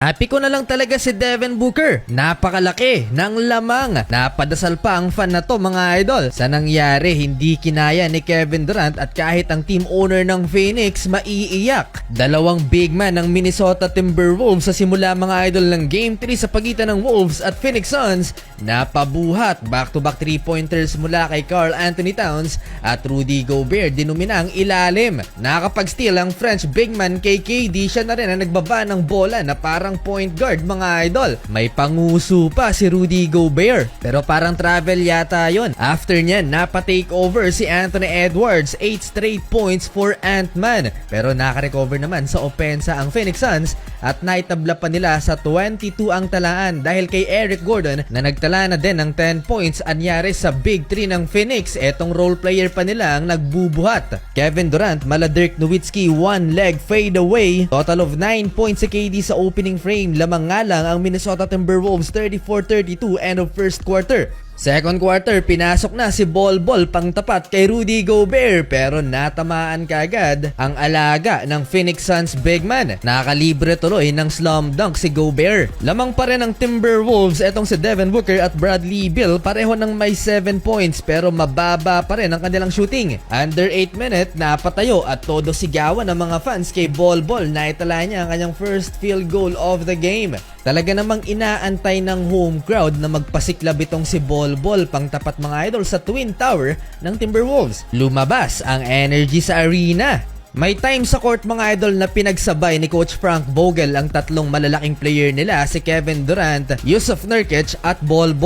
Happy ko na lang talaga si Devin Booker. Napakalaki ng lamang. Napadasal pa ang fan na to mga idol. Sa nangyari, hindi kinaya ni Kevin Durant at kahit ang team owner ng Phoenix maiiyak. Dalawang big man ng Minnesota Timberwolves sa simula mga idol ng Game 3 sa pagitan ng Wolves at Phoenix Suns. Napabuhat back-to-back 3-pointers mula kay Karl Anthony Towns at Rudy Gobert. Dinumina ang ilalim. Nakapag-steal ang French big man kay KD. Siya na rin ang nagbaba ng bola na parang point guard mga idol. May panguso pa si Rudy Gobert. Pero parang travel yata yon. After niyan, napa-take over si Anthony Edwards. 8 straight points for Ant-Man. Pero nakarecover naman sa opensa ang Phoenix Suns at naitabla pa nila sa 22 ang talaan dahil kay Eric Gordon na nagtala na din ng 10 points anyari sa Big 3 ng Phoenix. Etong role player pa nila ang nagbubuhat. Kevin Durant, mala Dirk Nowitzki, one leg fade away. Total of 9 points si KD sa opening frame. Lamang nga lang ang Minnesota Timberwolves 34-32 end of first quarter. Second quarter, pinasok na si Bol pang tapat kay Rudy Gobert pero natamaan kaagad ang alaga ng Phoenix Suns big man. Nakalibre tuloy ng slam dunk si Gobert. Lamang pa rin ang Timberwolves, etong si Devin Booker at Bradley Beal pareho ng may 7 points pero mababa pa rin ang kanilang shooting. Under 8 minute, napatayo at todo sigawan ng mga fans kay Bol na itala niya ang kanyang first field goal of the game. Talaga namang inaantay ng home crowd na magpasiklab itong si Bol pang tapat mga idol sa Twin Tower ng Timberwolves. Lumabas ang energy sa arena. May time sa court mga idol na pinagsabay ni Coach Frank Vogel ang tatlong malalaking player nila si Kevin Durant, Jusuf Nurkic at Bol.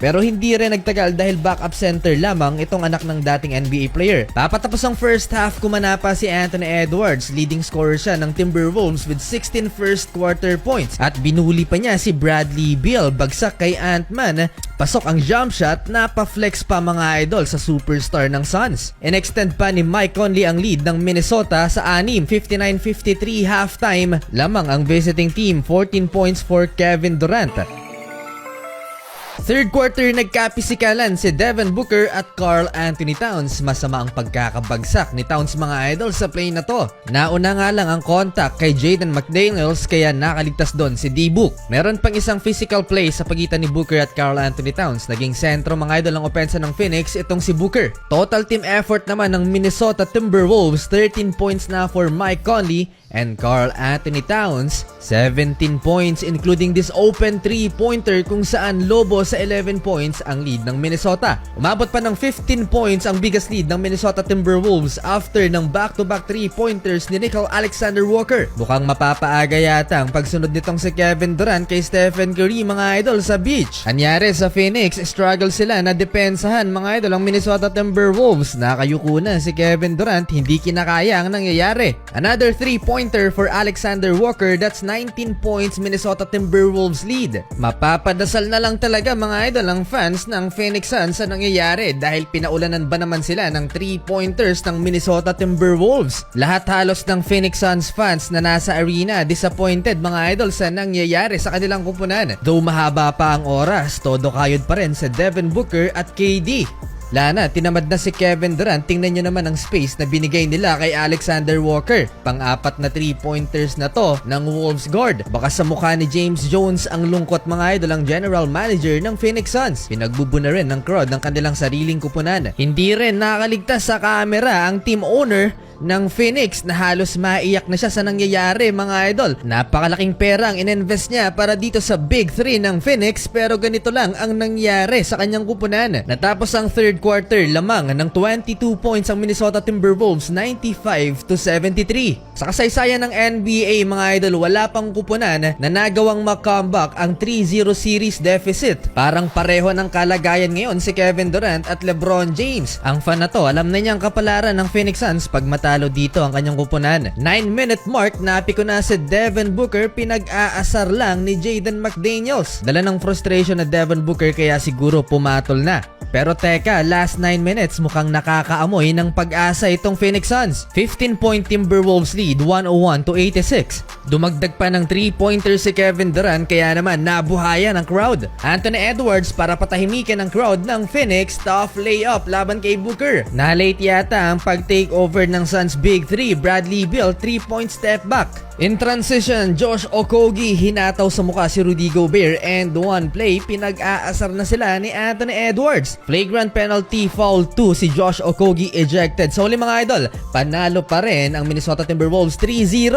Pero hindi rin nagtagal dahil backup center lamang itong anak ng dating NBA player. Papatapos ang first half, kumana pa si Anthony Edwards. Leading scorer siya ng Timberwolves with 16 first quarter points. At binuli pa niya si Bradley Beal. Bagsak kay Ant-Man. Pasok ang jump shot, napa-flex pa mga idol sa superstar ng Suns. In-extend pa ni Mike Conley ang lead ng Minnesota sa 6, 59-53 halftime. Lamang ang visiting team, 14 points for Kevin Durant. Third quarter, nagkapisikalan si Devin Booker at Karl Anthony Towns. Masama ang pagkakabagsak ni Towns mga idol sa play na to. Nauna nga lang ang contact kay Jaden McDaniels kaya nakaligtas doon si D-Book. Meron pang isang physical play sa pagitan ni Booker at Karl Anthony Towns. Naging sentro mga idol ang opensa ng Phoenix, itong si Booker. Total team effort naman ng Minnesota Timberwolves, 13 points na for Mike Conley and Karl Anthony Towns, 17 points including this open 3-pointer kung saan lobo sa 11 points ang lead ng Minnesota. Umabot pa ng 15 points ang biggest lead ng Minnesota Timberwolves after ng back-to-back 3-pointers ni Nickeil Alexander-Walker. Mukhang mapapaaga yata ang pagsunod nitong si Kevin Durant kay Stephen Curry mga idol sa beach. Anyari sa Phoenix, struggle sila na depensahan mga idol ang Minnesota Timberwolves. Nakayuko na si Kevin Durant, hindi kinakaya ang nangyayari. Another 3-pointer for Alexander Walker, that's 19 points Minnesota Timberwolves lead. Mapapadasal na lang talaga mga idol ang fans ng Phoenix Suns sa nangyayari dahil pinaulanan ba naman sila ng 3-pointers ng Minnesota Timberwolves. Lahat halos ng Phoenix Suns fans na nasa arena disappointed mga idol sa nangyayari sa kanilang kupunan. Though mahaba pa ang oras, todo kayod pa rin sa Devin Booker at KD. Lana, tinamad na si Kevin Durant. Tingnan nyo naman ang space na binigay nila kay Alexander Walker. Pang-apat na 3-pointers na to ng Wolves guard. Baka sa mukha ni James Jones ang lungkot mga idol ang general manager ng Phoenix Suns. Pinagbubu na rin ng crowd ng kanilang sariling kupunan. Hindi rin nakaligtas sa camera ang team owner ng Phoenix na halos maiyak na siya sa nangyayari mga idol. Napakalaking pera ang ininvest niya para dito sa Big 3 ng Phoenix pero ganito lang ang nangyari sa kanyang kupunan. Natapos ang third quarter, lamang ng 22 points ang Minnesota Timberwolves, 95-73. Sa kasaysayan ng NBA mga idol, wala pang kupunan na nagawang makomeback ang 3-0 series deficit. Parang pareho ng kalagayan ngayon si Kevin Durant at LeBron James. Ang fan na to, alam na niyang kapalaran ng Phoenix Suns pag talo dito ang kanyang kupunan. 9-minute mark, napi ko na si Devin Booker, pinag-aasar lang ni Jaden McDaniels. Dala ng frustration na Devin Booker kaya siguro pumatol na. Pero teka, last 9 minutes mukhang nakakaamoy ng pag-asa itong Phoenix Suns. 15-point Timberwolves lead, 101-86. Dumagdag pa ng 3-pointer si Kevin Durant kaya naman nabuhayan ang crowd. Anthony Edwards para patahimikin ang crowd ng Phoenix, tough layup laban kay Booker. Na-late yata ang pag-take over ng Suns Suns Big 3, Bradley Beal 3-point step back. In transition, Josh Okogie hinataw sa mukha si Rudy Gobert and one play pinag-aasar na sila ni Anthony Edwards. Flagrant penalty foul 2, si Josh Okogie ejected. So mga idol, panalo pa rin ang Minnesota Timberwolves 3-0.